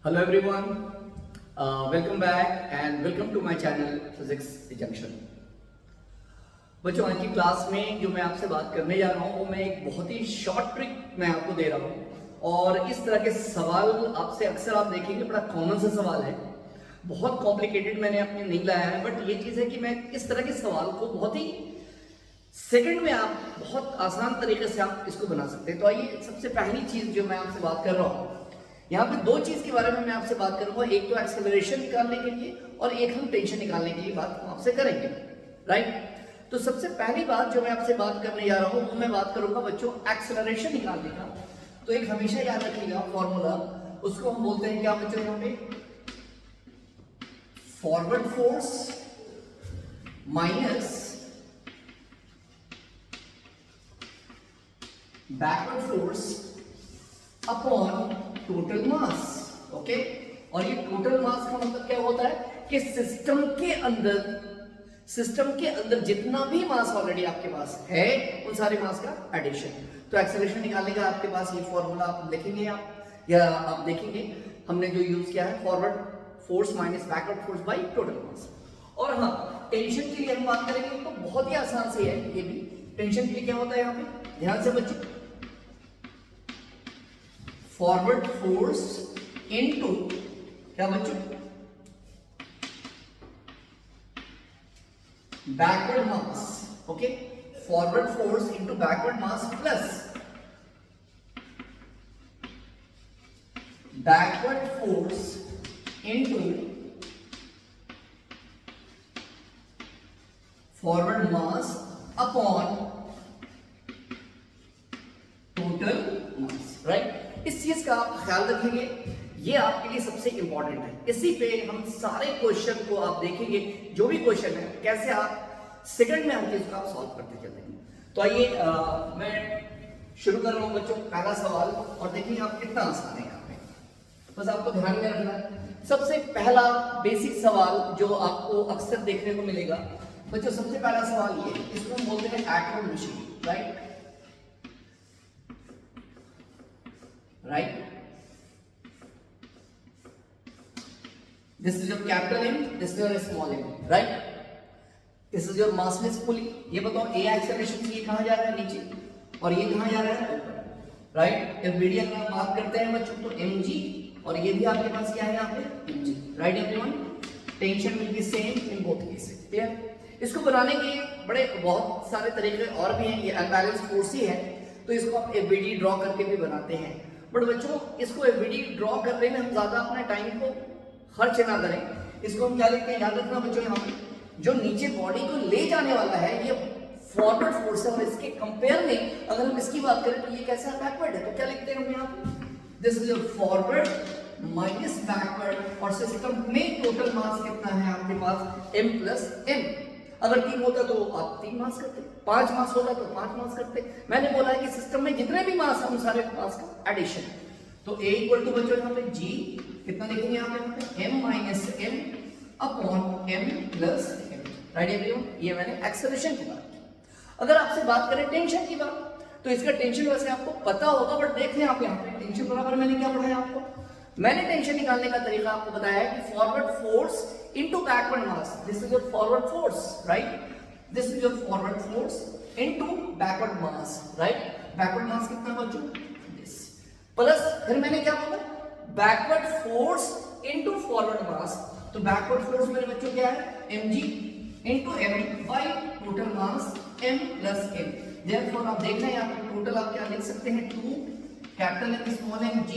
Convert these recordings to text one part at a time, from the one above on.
Hello everyone, welcome back and welcome to my channel Physics Junction। बच्चों आज की class में जो मैं आपसे बात करने जा रहा हूँ वो मैं एक बहुत ही शॉर्ट ट्रिक मैं आपको दे रहा हूँ और इस तरह के सवाल आपसे अक्सर आप देखेंगे, बड़ा कॉमन सा सवाल है, बहुत कॉम्प्लिकेटेड मैंने अपने नहीं लाया है, बट ये चीज़ है कि मैं इस तरह के सवाल को बहुत ही सेकंड में आप बहुत आसान तरीके से आप इसको बना सकते हैं। तो आइए सबसे पहली चीज़ जो मैं आपसे बात कर रहा हूँ, यहाँ पे दो चीज के बारे में मैं आपसे बात करूंगा, एक तो एक्सेलरेशन निकालने के लिए और एक हम टेंशन निकालने के लिए बात हम आपसे करेंगे, राइट। तो सबसे पहली बात जो मैं आपसे बात करने जा रहा हूँ वो मैं बात करूंगा बच्चों एक्सेलरेशन निकालने का। तो एक हमेशा याद रखिएगा फॉर्मूला, उसको हम बोलते हैं क्या बच्चों, यहाँ पे forward force minus backward force upon total मास। ओके, और ये टोटल मास का मतलब क्या होता है कि सिस्टम के अंदर जितना भी मास ऑलरेडी आपके पास है उन सारे मास का एडिशन। तो एक्सेलरेशन निकालने का आपके पास ये फॉर्मूला आप लिखेंगे आप देखेंगे हमने जो यूज किया है, forward force minus backward force by total मास। और हाँ, टेंशन के लिए हम बात करेंगे तो बहुत ही आसान से है ये भी। टेंशन के लिए क्या होता है यहाँ पे, ध्यान से बच्चों, फॉरवर्ड फोर्स इनटू क्या बच्चों, backward mass. Okay, forward force into backward mass plus backward force into forward mass upon total mass, right. इस चीज का आप ख्याल रखेंगे, ये आपके लिए सबसे इंपॉर्टेंट है। इसी पे हम सारे क्वेश्चन को आप देखेंगे, जो भी क्वेश्चन है कैसे आप सेकंड में हर चीज को आप सॉल्व करते चलेंगे। तो आइए मैं शुरू कर रहा हूं बच्चों पहला सवाल, और देखिए आप कितना आसान है यहाँ पे, बस आपको ध्यान में रखना है। सबसे पहला बेसिक सवाल जो आपको अक्सर देखने को मिलेगा बच्चों, सबसे पहला सवाल ये, इसको हम बोलते हैं atom machine, right. This is your capital M, this is your small m, right? This is your massless pulley। ये बताओ a एक्सेलरेशन से ये कहाँ जा रहा है, नीचे, और ये कहाँ जा रहा है, ऊपर, राइट। जब मीडियम की बात करते हैं बच्चों तो mg, और ये भी आपके पास क्या है यहाँ पे mg, right everyone. Tension will be same in both cases, clear. इसको बनाने के बड़े बहुत सारे तरीके और भी हैं, ये अनबैलेंस फोर्स ही है तो इसको आप एफबीडी ड्रॉ करके भी बनाते हैं, बट बच्चों इसको एफबीडी ड्रॉ करने में हम ज्यादा अपने टाइम को खर्च ना करें। इसको हम क्या लिखते हैं, याद रखना बच्चों, यहाँ पे जो नीचे बॉडी को ले जाने वाला है ये फॉरवर्ड फोर्स है, और इसके कंपेयर में अगर हम इसकी बात करें तो ये कैसा बैकवर्ड है। तो क्या लिखते हैं हम यहाँ पे, this is your forward minus backward, और सिस्टम में टोटल मास कितना है आपके पास, m प्लस m। अगर 3 होता तो आप 3 मास करते, 5 मास होता तो 5 मास करते। मैंने बोला है कि सिस्टम में जितने भी मास है उन सारे मास का एडिशन। तो a इक्वल टू बच्चों यहाँ पे g कितना लिखेंगे यहाँ पे, m minus m upon m plus m, right everyone. ये मैंने एक्सेलरेशन की बात की। अगर आपसे बात करें टेंशन की बात, तो इसका टेंशन वैसे आपको पता होगा, बट देख लें आप यहाँ पे टेंशन बराबर मैंने क्या पढ़ाया आपको, मैंने टेंशन निकालने का तरीका आपको बताया है कि forward force into backward mass. This is your forward force, right, this is your forward force into backward mass, right. Backward mass कितना बच्चों, दिस, प्लस फिर मैंने क्या बोला, backward force into forward mass. तो बैकवर्ड फोर्स मेरे बच्चों क्या है, mg into m by total mass m plus m। Therefore आप देख रहे हैं यहाँ पे टोटल आप क्या लिख सकते हैं, 2 capital M small m g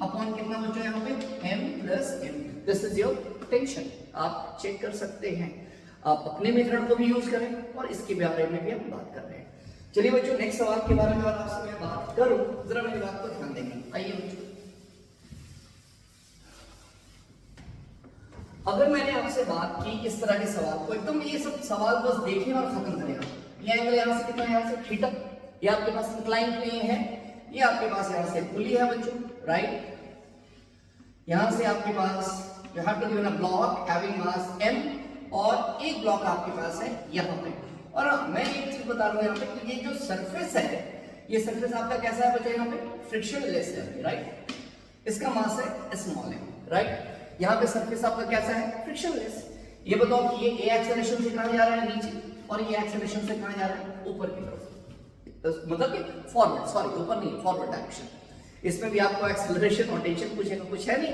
upon कितना बच्चों यहाँ पे, m plus m। This is your tension. आप चेक कर सकते हैं, आप अपने मेथड को भी यूज करें और इसके बारे में भी हम बात कर रहे हैं। चलिए बच्चों नेक्स्ट सवाल के बारे में आपसे मैं बात करूं, जरा मेरी बात को ध्यान देंगे। आइए बच्चों, अगर मैंने आपसे बात की इस तरह के सवाल को, एकदम ये सब सवाल बस देखें और खत्म करें। ये एंगल यहाँ से कितना है, यहाँ से थीटा, ये आपके पास इंक्लाइन प्लेन है, ये आपके पास यहाँ से पुली है बच्चों, राइट। यहाँ से आपके पास you have to given a block having mass m, और एक ब्लॉक आपके पास है यहाँ पे। और मैं एक चीज बता रहा हूँ यहाँ पे कि ये जो सरफेस है, ये सरफेस आपका कैसा है बच्चों, यहाँ पे फ्रिक्शन लेस है, राइट। इसका मास है स्मॉल m, राइट। यहाँ पे सरफेस आपका कैसा है, फ्रिक्शनलेस। ये बताओ कि ये ए एक्सेलरेशन से कहां जा रहा है, नीचे, और ये एक्सेलरेशन से कहां जा रहा है, ऊपर की तरफ, मतलब कि फॉरवर्ड, सॉरी ऊपर नहीं, फॉरवर्ड डायरेक्शन। इसमें भी आपको एक्सेलरेशन और टेंशन पूछेगा, कुछ है नहीं।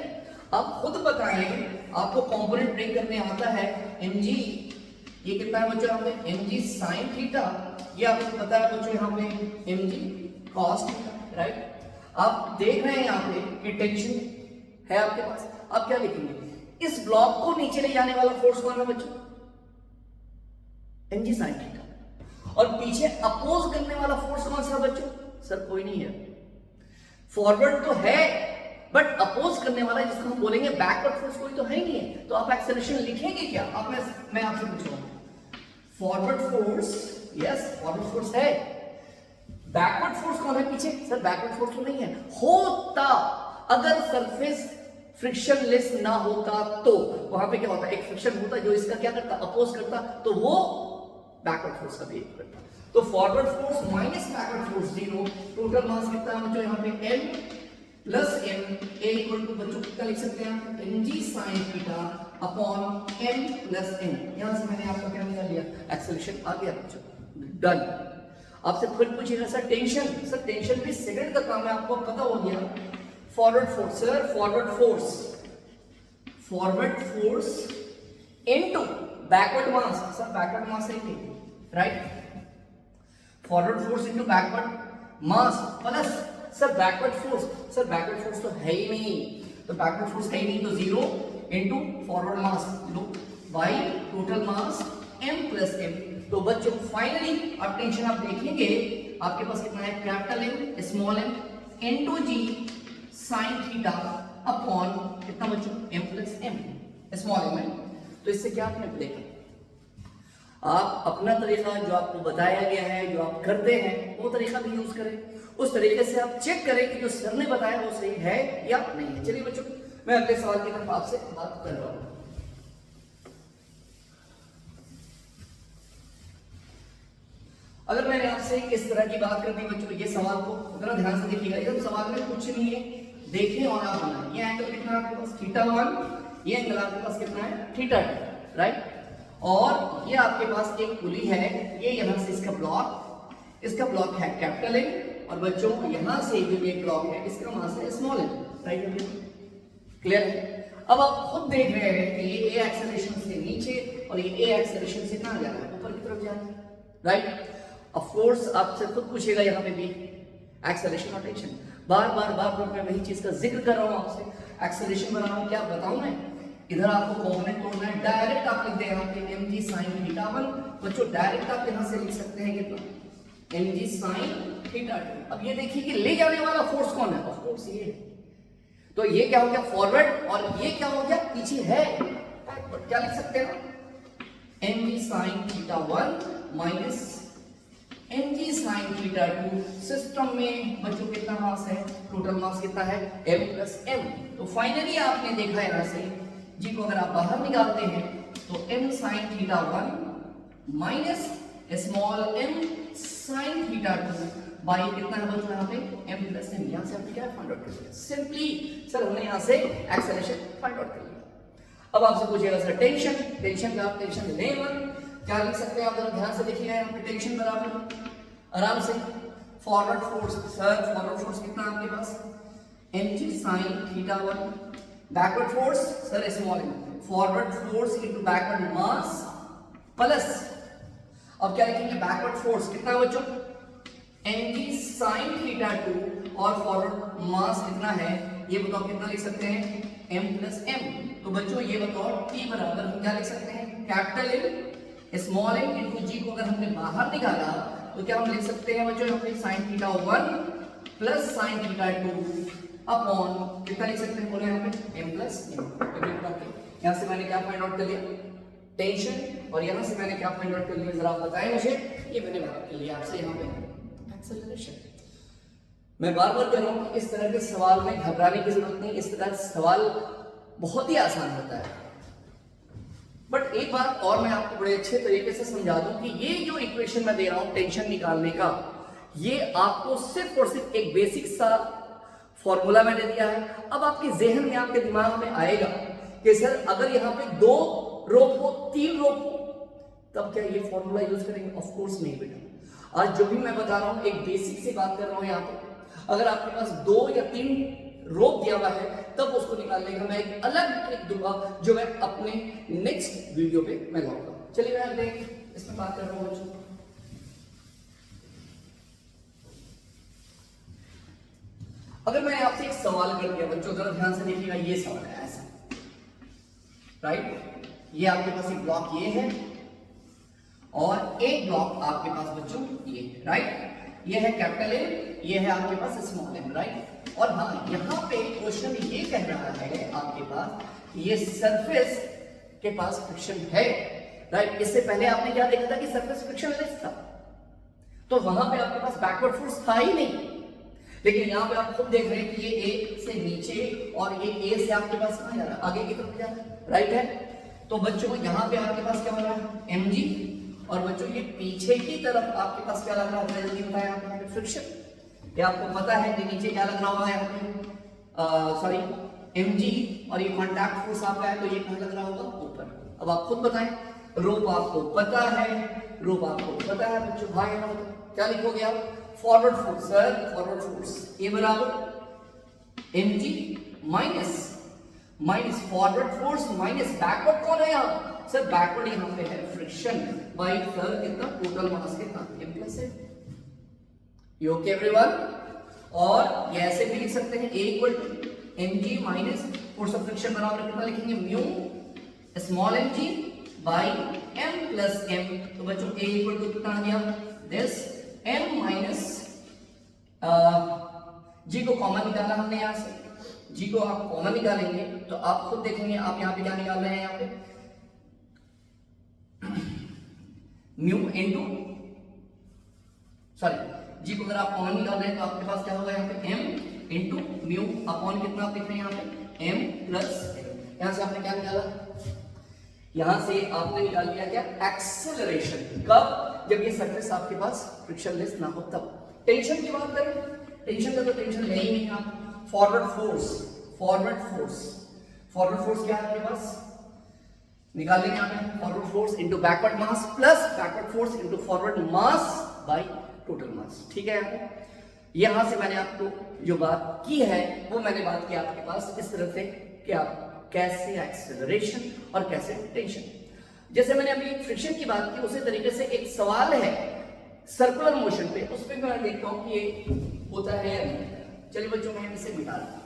आप खुद बताएं, आपको कंपोनेंट ब्रेक करने आता है, mg, ये कितना है बच्चों यहाँ पे, mg sin थीटा, ये आपको पता है बच्चों यहाँ पे mg cos थीटा, राइट। आप देख रहे हैं यहाँ पे कि टेंशन है आपके पास, आप क्या लिखेंगे, इस ब्लॉक को नीचे ले जाने वाला फोर्स कौन है बच्चों, mg sin थीटा, और पीछे अपोज करने वाला फोर्स कौन सा बच्चों, सर कोई नहीं है, फॉरवर्ड तो है बट अपोज करने वाला जिसको हम बोलेंगे बैकवर्ड फोर्स कोई तो है ही नहीं है। तो आप एक्सेलरेशन लिखेंगे क्या, आप मैं आपसे पूछूंगा, forward force, yes forward force है, बैकवर्ड फोर्स कौन है पीछे, सर बैकवर्ड फोर्स तो नहीं है। होता अगर सरफेस फ्रिक्शनलेस ना होता तो वहां पे क्या होता, एक फ्रिक्शन होता जो इसका क्या करता, अपोज करता, तो वो बैकवर्ड फोर्स का बिहेव करता। तो forward force minus backward force 0, total mass कितना है बच्चों यहाँ पे m plus m, a equal to बच्चों कितना लिख सकते हैं आप, mg sin theta upon m plus n। यहां से मैंने आपका क्या निकाल लिया, एक्सेलरेशन आ गया बच्चों, डन। आपसे फिर पूछेगा सर टेंशन, सर टेंशन भी सेकंड का काम है, आपको पता हो गया। Forward force, sir forward force into backward mass, sir backward mass है right, forward force into backward mass plus sir backward force तो है ही नहीं, तो बैकवर्ड फोर्स है ही नहीं, तो 0 इनटू फॉरवर्ड मास लो bye total mass m plus m। तो बच्चों फाइनली अब टेंशन आप देखेंगे, आपके पास कितना है, capital M small m into g sin theta upon कितना बच्चों, m plus m small m है। तो इससे क्या आपने देखा, आप अपना तरीका जो आपको बताया गया है, जो आप करते हैं वो तरीका भी यूज करें, उस तरीके से आप चेक करें कि जो सर ने बताया वो सही है या नहीं है। चलिए बच्चों मैं अगले सवाल की तरफ आपसे बात कर रहा हूं। अगर मैंने आपसे इस तरह की बात कर दी बच्चों, ये सवाल को जरा ध्यान से देखिएगा, एकदम सवाल में कुछ नहीं है, देखें और आप बनाएं। ये एंगल कितना है आपके पास, θ1, ये एंगल आपके पास कितना है, θ2, राइट। और ये आपके पास एक पुली है, ये यहां से इसका ब्लॉक है कैपिटल M, और बच्चों यहां से जो ये ब्लॉक है इसका मास है स्मॉल m, राइट। क्लियर है। अब आप खुद देख रहे हैं कि ये a एक्सेलरेशन से नीचे और ये a एक्सेलरेशन से कहां जा रहा है, ऊपर की तरफ जा रहा है, राइट। ऑफ कोर्स आपसे खुद पूछेगा यहाँ पे भी एक्सेलरेशन और टेंशन, बार बार मैं वही चीज का जिक्र कर रहा हूं आपसे, एक्सेलरेशन बना रहा हूं, क्या बताऊं मैं, इधर आपको कंपोनेंट तोड़ना है, डायरेक्ट आप लिख दें यहाँ पे mg sin θ1, बच्चों डायरेक्ट आप यहां से लिख सकते हैं कितना, mg sin θ2। अब ये देखिए कि ले जाने वाला फोर्स कौन है, ऑफ कोर्स ये, तो ये क्या हो गया फॉरवर्ड, और ये क्या हो गया पीछे है, क्या लिख सकते हैं, mg sin θ1 minus mg sin θ2। System में बच्चों कितना मास है, टोटल मास कितना है, m प्लस m। तो फाइनली आपने देखा यहां से जी को अगर आप बाहर निकालते हैं तो m sin θ1 minus small m sin θ2 by कितना है बच्चों यहाँ पे m प्लस m। यहां से आपने क्या फाइंड आउट कर लिया, सिंपली सर हमने यहां से एक्सेलरेशन फाइंड आउट कर लिया। अब आपसे पूछेगा सर टेंशन का आप टेंशन ले मत, क्या लिख सकते हैं आप जरा ध्यान से देखिएगा, यहाँ पे टेंशन बराबर आराम से forward force, sir forward force कितना आपके पास mg sin θ1, backward force sir small m, forward force into backward mass plus, अब क्या लिखेंगे बैकवर्ड फोर्स कितना है बच्चों mg sin θ2, और फॉरवर्ड मास कितना है ये बताओ कितना लिख सकते हैं m प्लस m। तो बच्चों ये बताओ t बराबर हम क्या लिख सकते हैं capital M small m into g को अगर हमने बाहर निकाला तो क्या हम लिख सकते हैं बच्चों यहाँ पे sin θ1 प्लस sin θ2 अपॉन कितना लिख सकते हैं बोले यहाँ पे m प्लस m। यहाँ से मैंने क्या फाइंड आउट कर लिया टेंशन, और यहाँ से मैंने क्या फाइंड आउट कर लिया जरा आप बताएं मुझे, ये मैंने बात कर लिया आपसे यहाँ पे एक्सेलरेशन। मैं बार बार कह रहा हूँ कि इस तरह के सवाल में घबराने की जरूरत नहीं, इस तरह सवाल बहुत ही आसान होता है। बट एक बात और मैं आपको बड़े अच्छे तरीके से समझा दूं कि ये जो इक्वेशन मैं दे रहा हूं टेंशन निकालने का, ये आपको सिर्फ और सिर्फ एक बेसिक सा फॉर्मूला मैंने दिया है। अब आपके जहन में, आपके दिमाग में आएगा कि सर अगर यहाँ पे 2 रोप हो, 3 रोप हो, तब क्या ये फॉर्मूला यूज करेंगे? ऑफ कोर्स नहीं बेटा। आज जो भी मैं बता रहा हूँ एक बेसिक से बात कर रहा हूँ यहाँ पे। अगर आपके पास 2 या 3 रोप दिया हुआ है तब उसको निकालने का मैं एक अलग ट्रिक दूंगा जो मैं अपने नेक्स्ट वीडियो पे मैं लाऊंगा। चलिए मैं देख इसमें बात कर रहा हूँ बच्चों। अगर मैंने आपसे एक सवाल कर दिया बच्चों, जरा ध्यान से देखिएगा, ये सवाल है ऐसा, राइट? ये आपके पास एक ब्लॉक ये है और एक ब्लॉक आपके पास बच्चों ये है, राइट? ये है कैपिटल ए, ये है आपके पास स्मॉल एम, राइट? और हाँ, यहाँ पे क्वेश्चन ये कह रहा है आपके पास ये सरफेस के पास फ्रिक्शन है, राइट? इससे पहले आपने क्या देखा था कि सरफेस फ्रिक्शनलेस था, तो वहां पे आपके पास बैकवर्ड फोर्स था ही नहीं। लेकिन यहाँ पे आप खुद देख रहे हैं कि ये ए से नीचे और ये ए से आपके पास कहाँ जा रहा है? आगे की तरफ जा रहा है, राइट है? तो बच्चों यहाँ पे आपके पास क्या हो रहा है? mg, और बच्चों ये पीछे की तरफ आपके पास क्या लग रहा है? जल्दी बताया आपने, फ्रिक्शन। ये आपको पता है कि नीचे क्या लग रहा होगा यहाँ पे? सॉरी, mg, और ये कॉन्टैक्ट फोर्स आपका है तो ये कहाँ लग रहा होगा? ऊपर। अब आप खुद बताएं, रोप आपको पता है, रोप आपको पता है बच्चों, भाई है ना? क्या लिखोगे आप? Forward force, sir forward force a बराबर mg minus forward force minus backward कौन है यहाँ? सर बैकवर्ड यहाँ पे है फ्रिक्शन बाई सर कितना? टोटल मास कितना? m प्लस है। You okay everyone? और ये ऐसे भी लिख सकते हैं a equal to mg minus force of friction बराबर कितना लिखेंगे? Mu small mg by m plus m। तो बच्चों a इक्वल टू कितना आ गया? दिस m माइनस g को कॉमन निकाला हमने यहां से, g को आप कॉमन निकालेंगे तो आप खुद देखेंगे आप यहां पे क्या निकाल रहे हैं? यहां पे म्यू इनटू, सॉरी, g को अगर आप कॉमन निकाल रहे हैं तो आपके पास क्या होगा यहाँ पे? m इनटू म्यू अपॉन कितना आप देख रहे हैं यहाँ पे? m plus m। यहां से आपने क्या निकाला? यहां से आपने निकाल लिया क्या? एक्सेलरेशन। कब? जब ये सरफेस आपके पास फ्रिक्शनलेस ना हो तब। टेंशन की बात करें, टेंशन का तो टेंशन है ही नहीं। आप forward force, forward force, forward force क्या है आपके पास? निकाल लेंगे आपने, forward force into backward mass plus backward force into forward mass by total मास। ठीक है? यहां से मैंने आपको जो बात की है वो मैंने बात की आपके पास इस तरह से कि आप कैसे एक्सेलरेशन और कैसे टेंशन। जैसे मैंने अभी फ्रिक्शन की बात की उसी तरीके से एक सवाल है सर्कुलर मोशन पे, उस पर मैं देखता हूं कि ये होता है या नहीं। चलिए बच्चों मैं इसे मिटा दूं।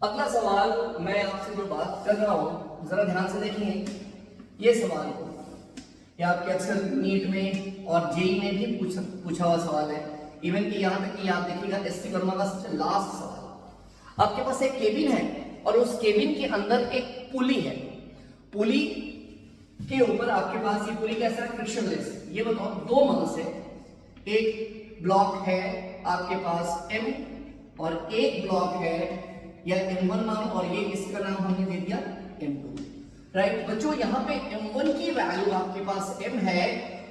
अगला सवाल मैं आपसे जो बात कर रहा हूं जरा ध्यान से देखेंगे। ये सवाल को ये आपके अक्सर नीट में और जेई में भी पूछा हुआ सवाल है। इवन कि यहां तक कि आप देखिएगा एसटी वर्मा का सबसे लास्ट सवाल। आपके पास एक केबिन है और उस केबिन के अंदर एक पुली है। पुली के ऊपर आपके पास ये पुली कैसा है? फ्रिक्शनलेस। ये बताओ दो मास है, एक ब्लॉक है आपके पास m और एक ब्लॉक है या m1 नाम और ये इसका नाम हमने दे दिया m2, राइट? बच्चों यहाँ पे m1 की वैल्यू आपके पास m है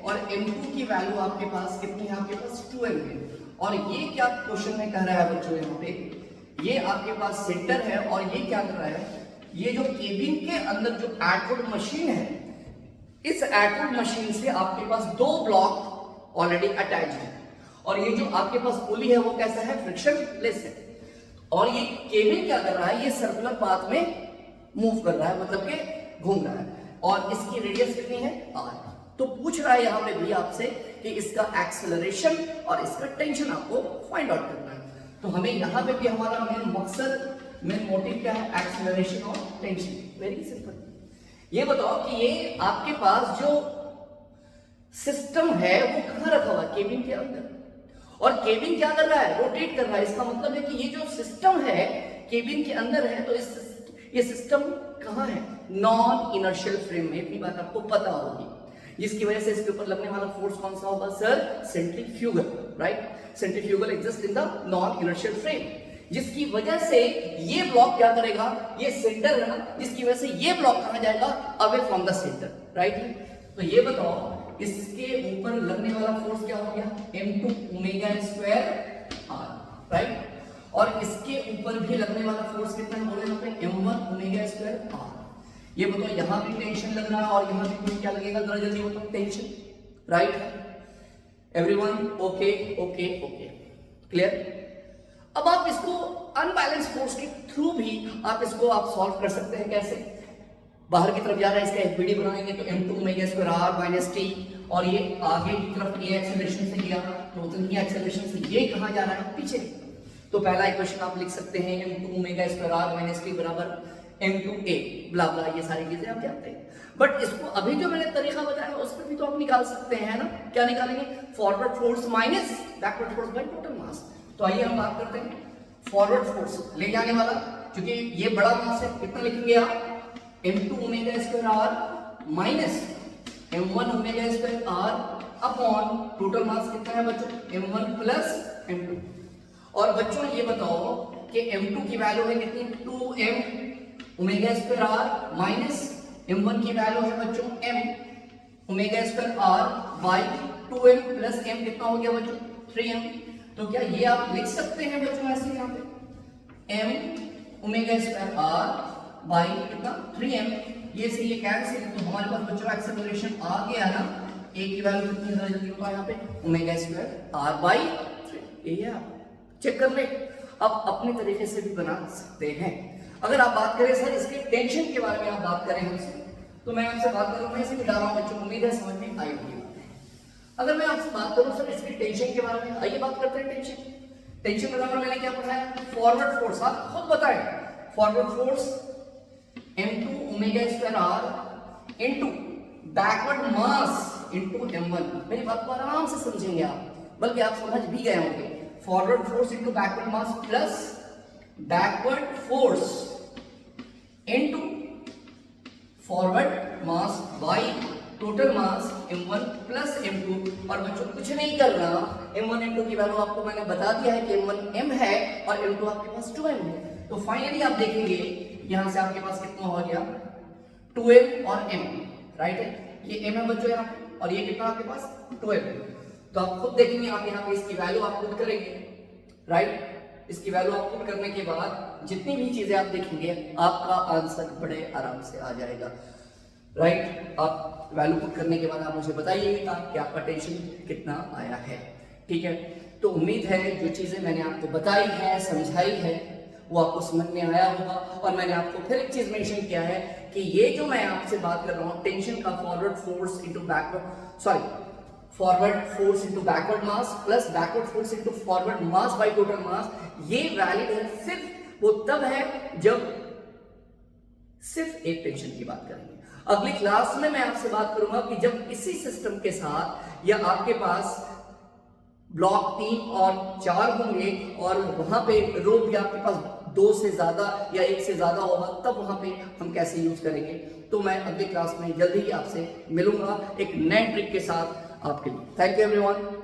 और m2 की वैल्यू आपके पास कितनी है? आपके पास 2m है। और ये क्या क्वेश्चन में कह रहा है बच्चों? यहाँ पे ये आपके पास सेंटर है और ये क्या कर रहा है? ये जो केबिन के अंदर जो एटवुड मशीन है, इस एटवुड मशीन से आपके पास दो ब्लॉक ऑलरेडी अटैच है और ये जो आपके पास पुली है वो कैसा है? फ्रिक्शनलेस है। और ये केबिन क्या कर रहा है? ये सर्कुलर पाथ में मूव कर रहा है, मतलब कि घूम रहा है और इसकी रेडियस कितनी है? r। तो पूछ रहा है यहाँ पे भी आपसे कि इसका एक्सेलरेशन और इसका टेंशन आपको फाइंड आउट करना है। तो हमें यहाँ पे भी हमारा मेन मकसद, मेन मोटिव क्या है? एक्सेलरेशन और टेंशन। Very simple. ये बताओ कि ये आपके पास जो सिस्टम है वो कहाँ रखा हुआ है? केबिन के अंदर। और केबिन क्या कर रहा है? रोटेट कर रहा है। इसका मतलब है कि ये जो सिस्टम है केबिन के अंदर है, तो ये सिस्टम कहाँ है? नॉन इनर्शियल फ्रेम में। इतनी बात आपको पता होगी, जिसकी वजह से इसके ऊपर लगने वाला फोर्स कौन सा होगा? Sir centrifugal, right? Centrifugal exist in the non inertial frame, जिसकी वजह से ये ब्लॉक क्या करेगा? ये सेंटर है ना, जिसकी वजह से ये ब्लॉक कहां जाएगा? Away from the centre, right? तो ये बताओ इसके ऊपर लगने वाला फोर्स क्या हो गया, m2 omega square r, right. और इसके ऊपर भी लगने वाला फोर्स कितना है, बोले यहाँ पे m1 ओमेगा स्क्वायर r। ये बताओ यहाँ भी टेंशन लग रहा है और यहाँ भी कुछ क्या लगेगा, जरा जल्दी बताओ, tension, right. Everyone okay okay okay, clear. अब आप इसको अनबैलेंस फोर्स के थ्रू भी आप इसको सॉल्व कर सकते हैं। कैसे, बाहर की तरफ जा रहा है, इसका एक बीडी बनाएंगे तो m2 omega square r minus t, और ये आगे की तरफ ये एक्सेलरेशन से गया तो उतनी एक्सेलरेशन से ये कहां जा रहा है, पीछे। तो पहला इक्वेशन आप लिख सकते हैं m2 omega square r minus t बराबर m2a ब्ला ब्ला, ये सारी चीजें आप जानते हैं। बट इसको अभी जो मैंने तरीका बताया उस पर भी तो आप निकाल सकते हैं ना। क्या निकालेंगे, forward force minus backward force by total मास। तो आइए हम बात करते हैं फॉरवर्ड फोर्स ले जाने वाला, क्योंकि ये बड़ा मास है, कितना लिखेंगे आप, m2 omega square r minus m1 omega square r upon total mass कितना है बच्चों, m1 प्लस m2। और बच्चों ये बताओ कि m2 की वैल्यू है कितनी, 2m omega square r minus m1 की वैल्यू है बच्चों m omega square r by 2m plus m कितना हो गया बच्चों, 3m। तो क्या ये आप लिख सकते हैं बच्चों ऐसे, यहाँ पे m omega square r by कितना, 3m, ये से ये कैंसिल, तो हमारे पास बच्चों एक्सेलरेशन आ गया ना, a की वैल्यू कितनी जल्दी होता है यहाँ पे, ओमेगा स्क्वायर r बाय 3। ये आप चेक कर ले, अब अपने तरीके से भी बना सकते हैं। अगर आप बात करें सर इसके टेंशन के बारे में आप बात करें हमसे, तो मैं आपसे बात करूं, मैं इसे मिला रहा हूं बच्चों, उम्मीद है समझ में आई होगी। अगर मैं आपसे बात करूं सर इसके टेंशन के बारे में, आइए बात करते हैं टेंशन। टेंशन बराबर मैंने क्या पढ़ाया, फॉरवर्ड फोर्स, आप खुद बताएं, forward force m2 omega square r into backward mass into m1। मेरी बात को आराम से समझेंगे आप, बल्कि आप समझ भी गए होंगे। Forward force into backward mass plus backward force into forward mass by total mass m1 plus m2। और बच्चों कुछ नहीं कर रहा, m1 m2 की वैल्यू आपको मैंने बता दिया है कि m1 m है और m2 आपके पास 2m है। तो फाइनली आप देखेंगे यहां से आपके पास कितना हो गया, 2m और m, राइट है, ये m है बच्चों यहाँ पे, और ये कितना आपके पास 2m। तो आप खुद देखेंगे, आप यहाँ पे इसकी वैल्यू आप पुट करेंगे, राइट। इसकी वैल्यू आप पुट करने के बाद जितनी भी चीजें आप देखेंगे आपका आंसर बड़े आराम से आ जाएगा, राइट। आप वैल्यू पुट करने के बाद आप मुझे बताइएगा कि आपका टेंशन कितना आया है, ठीक है। तो उम्मीद है जो चीजें मैंने आपको बताई है, समझाई है, वो आपको समझ में आया होगा। और मैंने आपको फिर एक चीज मेंशन किया है कि ये जो मैं आपसे बात कर रहा हूँ टेंशन का, forward force into backward, sorry, forward force into backward mass plus backward force into forward mass by total मास, ये वैलिड है सिर्फ वो तब है जब सिर्फ एक टेंशन की बात करेंगे। अगली क्लास में मैं आपसे बात करूंगा कि जब इसी सिस्टम के साथ या आपके पास ब्लॉक 3 और 4 होंगे और वहां पे रो भी आपके पास 2 से ज्यादा या 1 से ज्यादा होगा, तब वहां पे हम कैसे यूज करेंगे। तो मैं अगली क्लास में जल्दी ही आपसे मिलूंगा एक नए ट्रिक के साथ आपके लिए। Thank you everyone.